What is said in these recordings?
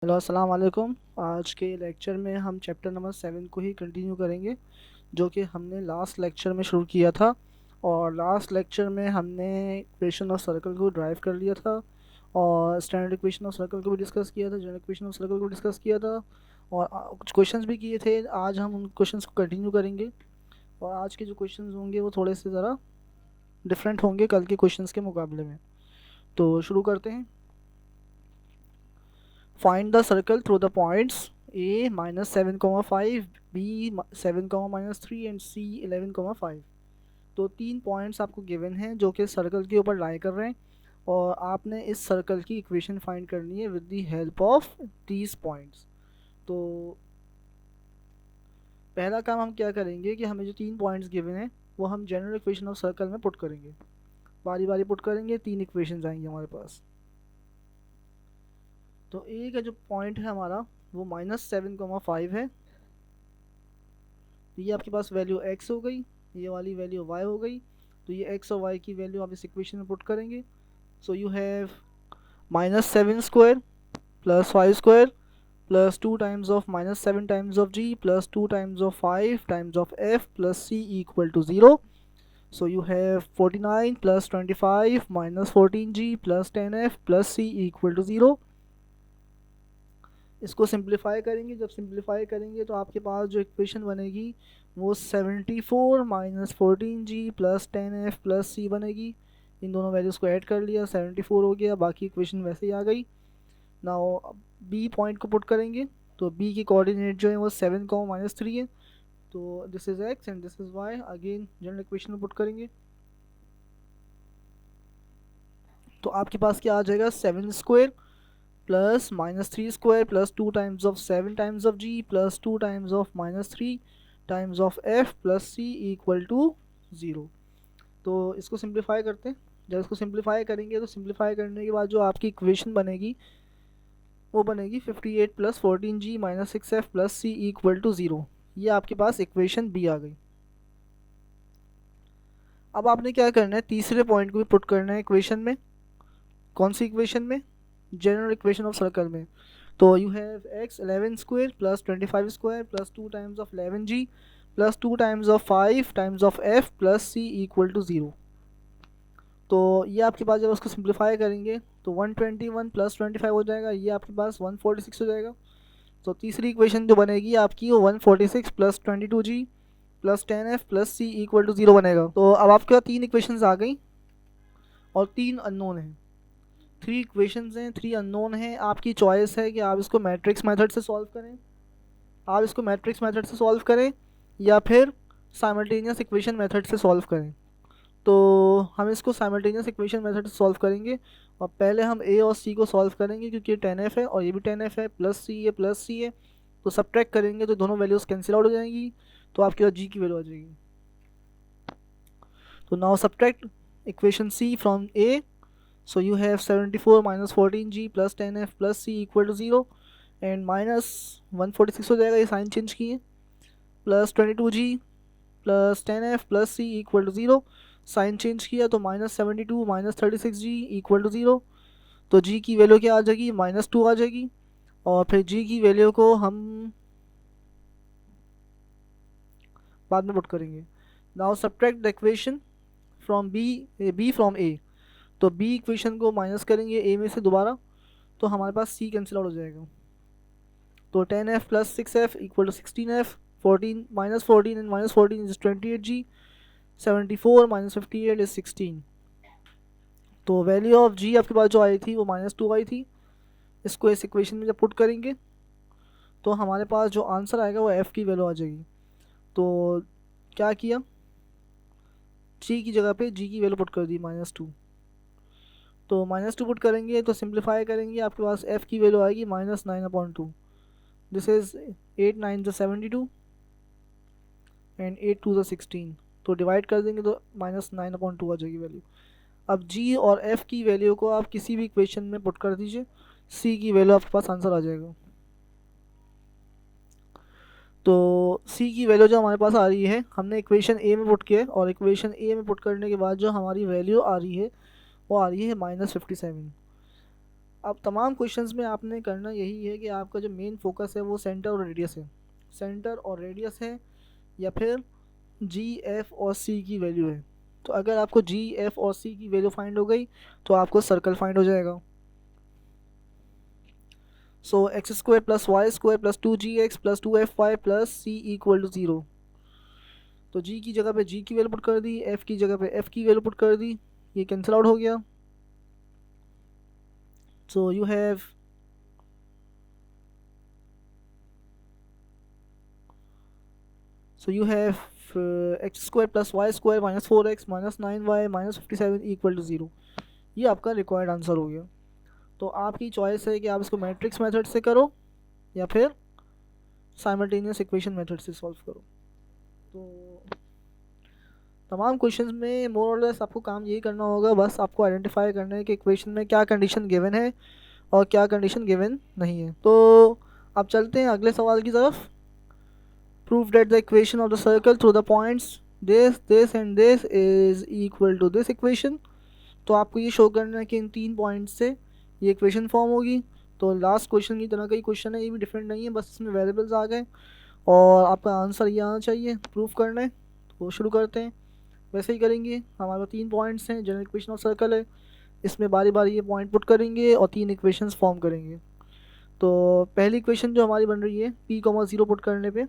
Hello अस्सलाम वालेकुम। आज के लेक्चर में हम चैप्टर नंबर 7 को ही कंटिन्यू करेंगे, जो कि हमने लास्ट लेक्चर में शुरू किया था। और लास्ट लेक्चर में हमने इक्वेशन ऑफ सर्कल को ड्राइव कर लिया था, और स्टैंडर्ड इक्वेशन ऑफ सर्कल को भी डिस्कस किया था, जनरल इक्वेशन ऑफ सर्कल को डिस्कस किया था, और कुछ क्वेश्चंस भी किए थे। आज हम उन क्वेश्चंस को कंटिन्यू करेंगे, और आज के जो क्वेश्चंस होंगे वो थोड़े से ज़रा डिफरेंट होंगे कल के क्वेश्चंस के मुकाबले में। तो शुरू करते हैं। Find the circle through the points A -7, 5, B 7, -3 and C 11, 5। तो तीन पॉइंट्स आपको गिवन हैं जो कि सर्कल के ऊपर लाई कर रहे हैं, और आपने इस सर्कल की इक्वेशन फाइंड करनी है with the help of these points. तो पहला काम हम क्या करेंगे कि हमें जो तीन पॉइंट्स गिवन हैं वो हम जनरल इक्वेशन ऑफ सर्कल में पुट करेंगे, बारी बारी पुट करेंगे, तीन इक्वेशन आएंगी हमारे पास। तो ए का जो पॉइंट है हमारा वो -7, 5 है। तो ये आपके पास वैल्यू x हो गई, ये वाली वैल्यू y हो गई। तो ये x और y की वैल्यू आप इस इक्वेशन में पुट करेंगे। सो you have -7² + 5² + 2 times of -7 times of g + 2 times of 5 times of f + c = 0। So you have 49 + 25 - 14g + 10f + c = 0। इसको सिंप्लीफाई करेंगे, जब सिंप्लीफाई करेंगे तो आपके पास जो इक्वेशन बनेगी वो 74 - 14g + 10f + c बनेगी। इन दोनों वैल्यूज़ को ऐड कर लिया, 74 हो गया, बाकी इक्वेशन वैसे ही आ गई। नाउ बी पॉइंट को पुट करेंगे, तो बी की कोऑर्डिनेट जो है वो 7, -3 है। तो this is X and this is Y. Again general equation में पुट करेंगे, तो आपके पास क्या आ जाएगा, 7² + -3² + 2 times of 7 times of g + 2 times of -3 times of f + c = 0। तो इसको सिंप्लीफाई करते हैं। जब इसको सिंप्लीफाई करेंगे तो सिंप्लीफाई करने के बाद जो आपकी इक्वेशन बनेगी वो बनेगी 58 + 14g - 6f + c = 0। ये आपके पास इक्वेशन बी आ गई। अब आपने क्या करना है, तीसरे पॉइंट को भी पुट करना है इक्वेशन में। कौन सी इक्वेशन में, जनरल इक्वेशन ऑफ सर्कल में। तो you have x 11² + 25² + 2 times of 11g + 2 times of 5 times of f + c = 0। तो ये आपके पास जब उसको सिंप्लीफाई करेंगे तो 121 + 25 हो जाएगा, ये आपके पास 146 हो जाएगा। तो तीसरी इक्वेशन जो बनेगी आपकी वो 146 + 22g + 10f + c = 0 बनेगा। तो अब आपके पास तीन इक्वेशंस आ गई और तीन अननोन हैं। थ्री इक्वेशंस हैं, थ्री अननोन हैं। आपकी चॉइस है कि आप इसको मैट्रिक्स मेथड से सॉल्व करें, या फिर साइमल्टेनियस इक्वेशन मेथड से सॉल्व करें। तो हम इसको साइमल्टेनियस इक्वेशन मेथड से सॉल्व करेंगे, और पहले हम ए और सी को सॉल्व करेंगे क्योंकि ये 10f है और ये भी 10f है, प्लस सी है। तो सब्ट्रैक्ट करेंगे तो दोनों वैल्यूज़ कैंसिल आउट हो जाएंगी, तो आपके पास जी की वैल्यू आ जाएगी। तो now subtract equation C from A. So you have 74 - 14g + 10f + c = 0, and -146 हो जाएगा, ये साइन चेंज किए, +22g + 10f + c = 0, sign change किया तो -72 - 36g = 0। तो g की वैल्यू क्या आ जाएगी, -2 आ जाएगी, और फिर g की वैल्यू को हम बाद में पुट करेंगे। Now subtract the equation from B from A. तो बी इक्वेशन को माइनस करेंगे ए में से दोबारा, तो हमारे पास सी कैंसिल आउट हो जाएगा। तो 10f + 6f = 16f, 14 -14 and -14 is 28g, 74 - 58 is 16। तो वैल्यू ऑफ g आपके पास जो आई थी वो -2 आई थी। इसको इस इक्वेशन में जब पुट करेंगे तो हमारे पास जो आंसर आएगा वो f की वैल्यू आ जाएगी। तो क्या किया, g की जगह पे g की वैल्यू पुट कर दी -2। तो -2 पुट करेंगे तो सिंप्लीफाई करेंगे, आपके पास f की वैल्यू आएगी -9/2। This is 8 9 72 and 8 2 16। तो डिवाइड कर देंगे तो -9/2 आ जाएगी वैल्यू। अब g और f की वैल्यू को आप किसी भी इक्वेशन में पुट कर दीजिए, c की वैल्यू आपके पास आंसर आ जाएगा। तो c की वैल्यू जो हमारे पास आ रही है, हमने इक्वेशन a में पुट किया है, और इक्वेशन a में पुट करने के बाद जो हमारी वैल्यू आ रही है वो आ रही है -57। अब तमाम क्वेश्चंस में आपने करना यही है कि आपका जो मेन फोकस है वो सेंटर और रेडियस है, सेंटर और रेडियस है, या फिर जी एफ और सी की वैल्यू है। तो अगर आपको जी एफ और सी की वैल्यू फाइंड हो गई तो आपको सर्कल फाइंड हो जाएगा। So x square plus Y square plus 2gx plus 2fy plus C equal to 0। तो जी की जगह पे जी की वैल्यू पुट कर दी, एफ की जगह पे एफ की वैल्यू पुट कर दी, ये कैंसिल आउट हो गया। So you have X square plus Y square minus 4x minus 9y minus 57 equal to 0। ये आपका रिक्वायर्ड आंसर हो गया। तो आपकी चॉइस है कि आप इसको मैट्रिक्स मेथड से करो या फिर साइमल्टेनियस इक्वेशन मेथड से सॉल्व करो। तो तमाम क्वेश्चंस में मोर और लेस आपको काम यही करना होगा, बस आपको आइडेंटिफाई करना है कि इक्वेशन में क्या कंडीशन गिवन है और क्या कंडीशन गिवन नहीं है। तो अब चलते हैं अगले सवाल की तरफ। Prove that the equation of the circle through the points this and this is equal to this equation. तो आपको ये शो करना है कि इन 3 पॉइंट्स से ये इक्वेशन फॉर्म होगी। तो लास्ट क्वेश्चन की तरह का ही क्वेश्चन है, ये भी डिफरेंट नहीं है, बस इसमें वेरिएबल्स आ गए और आपका आंसर ये आना चाहिए प्रूफ करना है। तो शुरू करते हैं। वैसे ही करेंगे, हमारे पास 3 पॉइंट्स हैं, जनरल इक्वेशन ऑफ सर्कल है, इसमें बारी बारी ये पॉइंट पुट करेंगे और 3 इक्वेशंस फॉर्म करेंगे। तो पहली इक्वेशन जो हमारी बन रही है p,0 पुट करने पे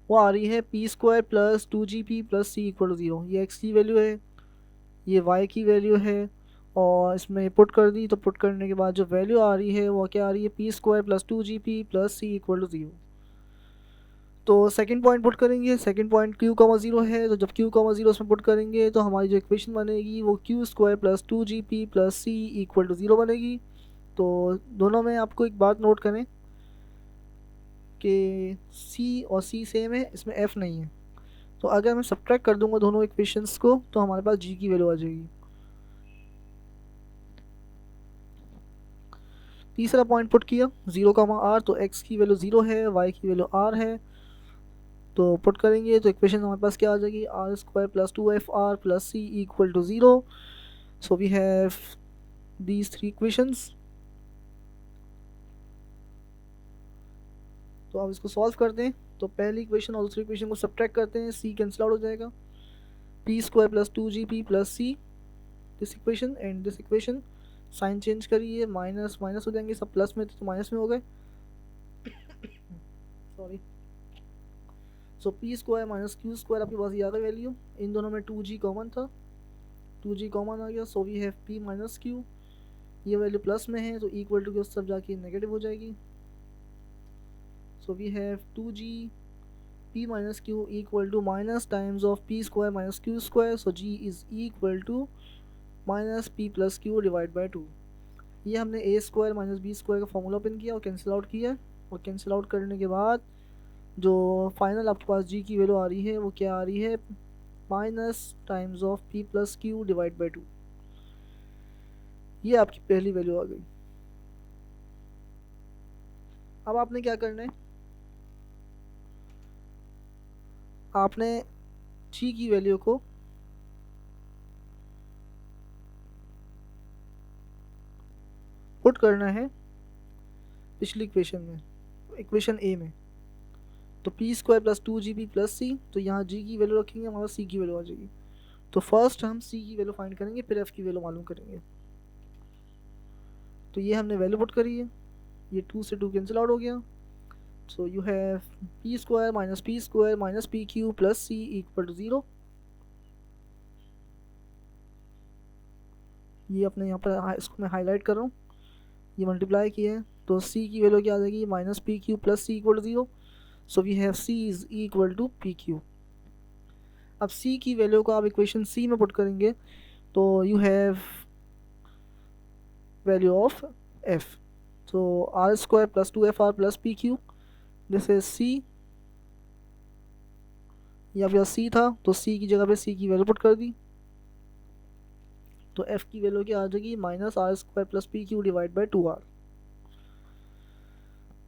वो आ रही है P square plus 2gp plus C equal to 0। ये x की वैल्यू है, ये y की वैल्यू है, और इसमें पुट कर दी। तो पुट करने के बाद जो वैल्यू आ रही है वो क्या आ रही है, P square plus 2gp plus C equal to 0। तो सेकंड पॉइंट पुट करेंगे, सेकंड पॉइंट q,0 है, तो जब q,0 उसमें पुट करेंगे तो हमारी जो इक्वेशन बनेगी वो q square plus 2gp plus C equal to 0 बनेगी। तो दोनों में आपको एक बात नोट करें कि c और c सेम है, इसमें f नहीं है। तो अगर मैं सब्ट्रैक्ट कर दूंगा दोनों इक्वेशंस को तो हमारे पास g की वैल्यू आ जाएगी। तीसरा पॉइंट पुट किया 0,r, तो x की वैल्यू 0 है, y की वैल्यू r है। तो पुट करेंगे तो इक्वेशन हमारे पास क्या आ जाएगी, R square plus 2fr plus C equal to 0। So we have these 3 equations. तो अब इसको सॉल्व करते हैं। तो पहली इक्वेशन और दूसरी इक्वेशन को सब्ट्रैक्ट करते हैं, सी कैंसिल आउट हो जाएगा, P square plus 2gp plus C, this equation and this equation. Sign change करिए, माइनस माइनस हो जाएंगे, सब प्लस में थे तो माइनस में हो गए, sorry. So p square minus Q square आपके पास ये आ गई वैल्यू, इन दोनों में 2g कॉमन था, 2g कॉमन आ गया। So we have p minus Q, ये वैल्यू प्लस में है तो इक्वल टू के उस सब जाके नेगेटिव हो जाएगी। So we have 2g p minus Q equal to minus times of p square minus Q square. So g is equal to minus p plus Q divide by 2। ये हमने a square minus B square का formula open किया और cancel out किया, और cancel out करने के बाद जो फाइनल आपके पास g की वैल्यू आ रही है वो क्या आ रही है, minus times of p plus Q divide by 2। ये आपकी पहली वैल्यू आ गई। अब आपने क्या करना है, आपने g की वैल्यू को पुट करना है पिछली इक्वेशन में, इक्वेशन a में। तो p square plus 2gp plus c, तो यहाँ g की वैल्यू रखेंगे, हमारा c की वैल्यू आ जाएगी। तो फर्स्ट हम c की वैल्यू फाइंड करेंगे, फिर f की वैल्यू मालूम करेंगे। तो ये हमने वैल्यू पुट करी है, ये 2 से 2 कैंसिल आउट हो गया। So you have P square minus P Q plus C equal to 0। ये अपने यहाँ पर इसको मैं हाईलाइट कर रहा हूँ, ये मल्टीप्लाई किए हैं तो c की वैल्यू क्या आ जाएगी, minus P Q plus C equal to 0। So we have c is equal to P Q. अब c की वैल्यू को आप इक्वेशन c में पुट करेंगे तो you have value of f। तो R square plus 2fr plus P Q, this is c। या फिर c था तो c की जगह पे c की वैल्यू पुट कर दी, तो f की वैल्यू क्या आ जाएगी, minus are square plus P Q divide by 2r।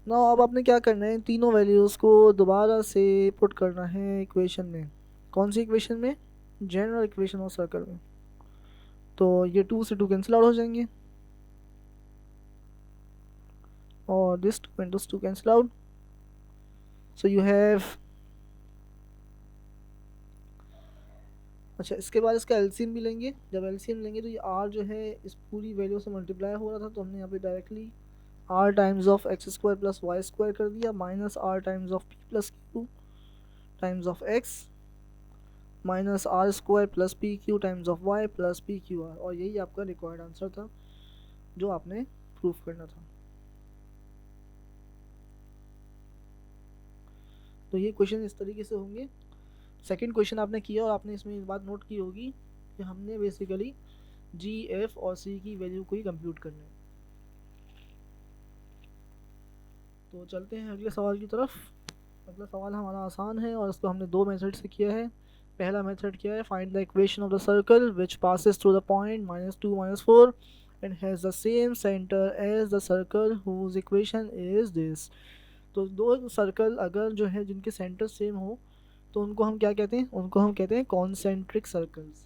ना अब आपने क्या करना है, तीनों वैल्यूज़ को दोबारा से पुट करना है इक्वेशन में। कौन सी इक्वेशन में, जनरल इक्वेशन ऑफ सर्कल में। तो ये 2 से 2 कैंसिल आउट हो जाएंगे और this 2 and this 2 cancel out, so you have, अच्छा इसके बाद इसका एलसीएम भी लेंगे। जब एलसीएम लेंगे तो ये आर जो है इस पूरी वैल्यू से मल्टीप्लाई हो रहा था, तो हमने यहाँ पे directly R times of X square plus Y square कर दिया minus R times of P plus Q times of X minus are square plus P Q times of Y plus P Q R, और यही आपका required answer था जो आपने proof करना था। तो ये क्वेश्चन इस तरीके से होंगे। सेकंड क्वेश्चन आपने किया और आपने इसमें एक बात नोट की होगी कि हमने बेसिकली जी एफ और सी की वैल्यू को ही कंप्यूट करना है। तो चलते हैं अगले सवाल की तरफ। अगला सवाल हमारा आसान है और इसको हमने दो मेथड से किया है। पहला मेथड क्या है, find the equation of the circle which passes through the point -2 -4 and has the same centre as the circle whose equation is this. तो दो सर्कल अगर जो है जिनके सेंटर सेम हो तो उनको हम क्या कहते हैं, उनको हम कहते हैं कॉन्सेंट्रिक सर्कल्स।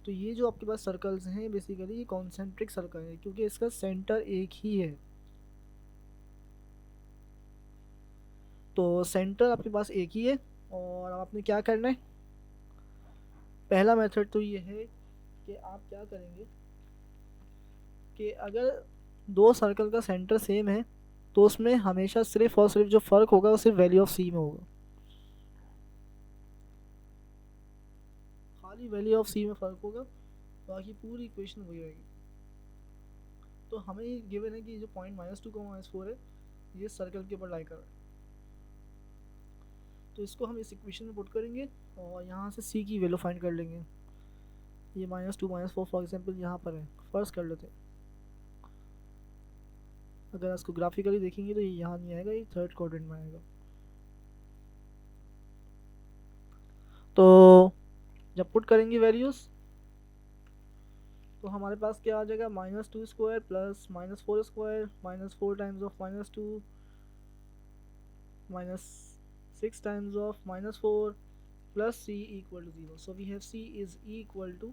तो ये जो आपके पास सर्कल्स हैं बेसिकली ये कॉन्सेंट्रिक सर्कल है क्योंकि इसका सेंटर एक ही है। तो सेंटर आपके पास एक ही है और आपने क्या करना है, पहला मेथड तो ये है कि आप क्या करेंगे कि अगर दो सर्कल का सेंटर सेम है तो उसमें हमेशा सिर्फ और सिर्फ जो फ़र्क होगा वो सिर्फ वैल्यू ऑफ सी में होगा, खाली वैल्यू ऑफ सी में फ़र्क होगा, बाकी पूरी इक्वेशन वही रहेगी। तो हमें ये गिवन है कि जो पॉइंट -2 -4 है ये सर्कल के ऊपर लाई कर रहा है। तो इसको हम इस इक्वेशन में पुट करेंगे और यहाँ से सी की वैल्यू फाइंड कर लेंगे। ये -2 -4 फॉर एग्जांपल यहाँ पर है, फर्स्ट कर लेते हैं। अगर इसको ग्राफिकली देखेंगे तो ये यहाँ नहीं आएगा, ये थर्ड क्वाड्रेंट में आएगा। तो जब पुट करेंगे वैल्यूज़ तो हमारे पास क्या आ जाएगा, -2 square plus -4 square -4 times of -2 -6 times of -4 plus c equal to 0। So we have c is equal to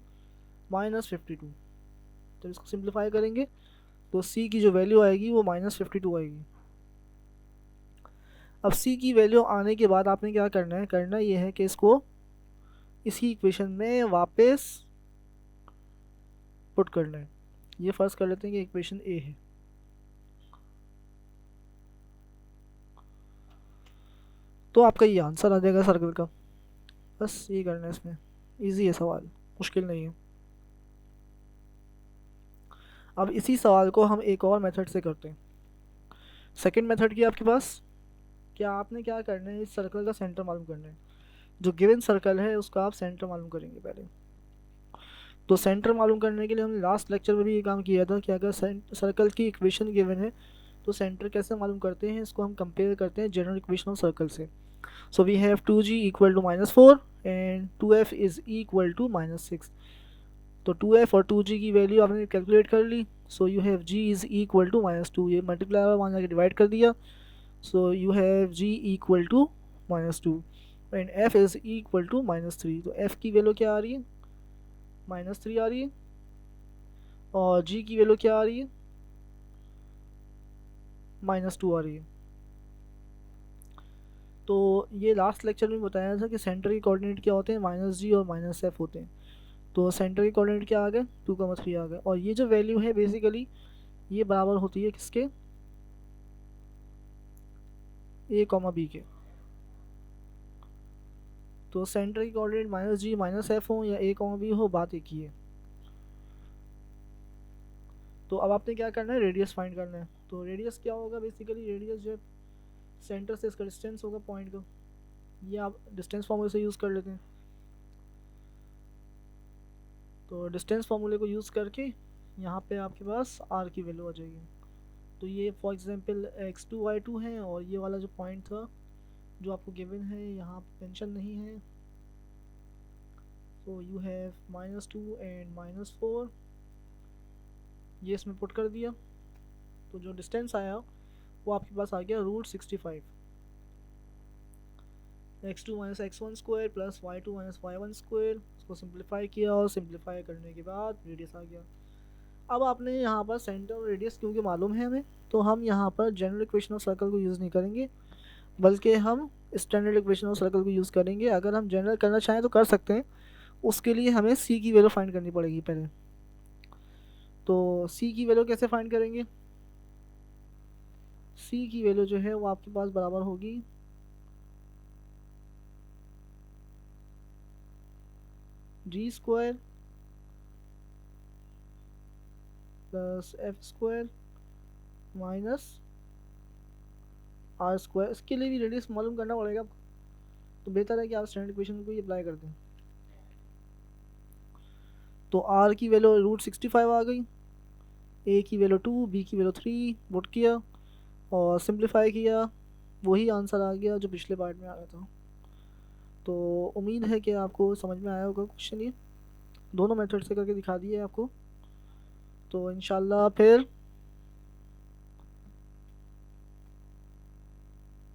-52। तो इसको सिंप्लीफाई करेंगे तो c की जो वैल्यू आएगी वो -52 आएगी। अब c की वैल्यू आने के बाद आपने क्या करना है, करना ये है कि इसको इसी इक्वेशन में वापस पुट करना है। ये फर्स्ट कर लेते हैं कि इक्वेशन ए है। तो आपका ये आंसर आ जाएगा सर्कल का। बस ये करना है, इसमें इजी है सवाल, मुश्किल नहीं है। अब इसी सवाल को हम एक और मेथड से करते हैं। सेकंड मेथड की आपके पास क्या, आपने क्या करना है, इस सर्कल का सेंटर मालूम करना है। जो गिवन सर्कल है उसका आप सेंटर मालूम करेंगे पहले। तो सेंटर मालूम करने के लिए हमने लास्ट लेक्चर में भी ये काम किया था कि अगर सर्कल की इक्वेशन गिवन है तो सेंटर कैसे मालूम करते हैं, इसको हम कंपेयर करते हैं जनरल इक्वेशन ऑफ सर्कल से। So we have 2g equal to -4 and 2f is equal to -6। तो 2f और 2g की वैल्यू आपने कैलकुलेट कर ली। So you have g is equal to -2, ये मल्टीप्लाई वहाँ जाके डिवाइड कर दिया। So you have g equal to -2 and f is equal to -3। तो f की वैल्यू क्या आ रही है, -3 आ रही है और g की वैल्यू क्या आ रही है, -2 आ रही है। तो ये लास्ट लेक्चर में बताया था कि सेंटर के कोऑर्डिनेट क्या होते हैं, -g और -f होते हैं। तो सेंटर के कोऑर्डिनेट क्या आ गए, 2,3 आ गए। और ये जो वैल्यू है बेसिकली ये बराबर होती है किसके, a, b के। तो सेंटर की कोऑर्डिनेट -g -f हो या a, b हो, बात एक ही है। तो अब आपने क्या करना है, रेडियस फाइंड करना है। तो रेडियस क्या होगा, बेसिकली रेडियस जो है सेंटर से इसका डिस्टेंस होगा पॉइंट का, ये आप डिस्टेंस फार्मूले से यूज़ कर लेते हैं। तो डिस्टेंस फार्मूले को यूज़ करके यहाँ पे आपके पास r की वैल्यू आ जाएगी। तो ये फॉर एग्जांपल x2 y2 है और ये वाला जो पॉइंट था जो आपको गिवन है यहाँ मेंशन नहीं है। सो यू हैव -2 एंड -4, ये इसमें पुट कर दिया। तो जो डिस्टेंस आया वो आपके पास आ गया √65। x2 minus x1 square plus y2 minus y1 square, उसको सिंप्लीफाई किया और सिंप्लीफाई करने के बाद रेडियस आ गया। अब आपने यहाँ पर सेंटर और रेडियस क्योंकि मालूम है हमें, तो हम यहाँ पर जनरल इक्वेशन ऑफ सर्कल को यूज़ नहीं करेंगे, बल्कि हम स्टैंडर्ड इक्वेशन ऑफ सर्कल को यूज़ करेंगे। अगर हम जनरल करना चाहें तो कर सकते हैं, उसके लिए हमें सी की वैल्यू फाइंड करनी पड़ेगी पहले। तो सी की वैल्यू कैसे फाइंड करेंगे? सी की वैल्यू जो है वो आपके पास बराबर होगी g square plus f square minus are square. इसके लिए भी रेडियस मालूम करना पड़ेगा, तो बेहतर है कि आप स्टैंडर्ड इक्वेशन को ही अप्लाई कर दें। तो आर की वैल्यू √65 आ गई, ए की वैल्यू 2, बी की वैल्यू 3 पुट किया और सिंप्लीफाई किया, वही आंसर आ गया जो पिछले पार्ट में आ गया था। तो उम्मीद है कि आपको समझ में आया होगा क्वेश्चन, ये दोनों मेथड से करके दिखा दिए आपको। तो इंशाल्लाह फिर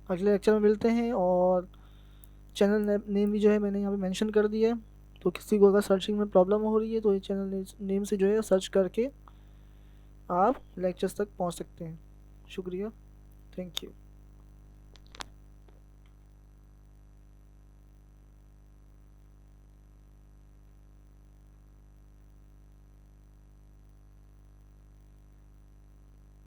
अगले लेक्चर में मिलते हैं। और चैनल नेम भी जो है मैंने यहाँ पे मेंशन कर दिया है, तो किसी को अगर सर्चिंग में प्रॉब्लम हो रही है तो ये चैनल नेम से जो है सर्च करके आप लेक्चर्स तक पहुँच सकते हैं। शुक्रिया, थैंक यू।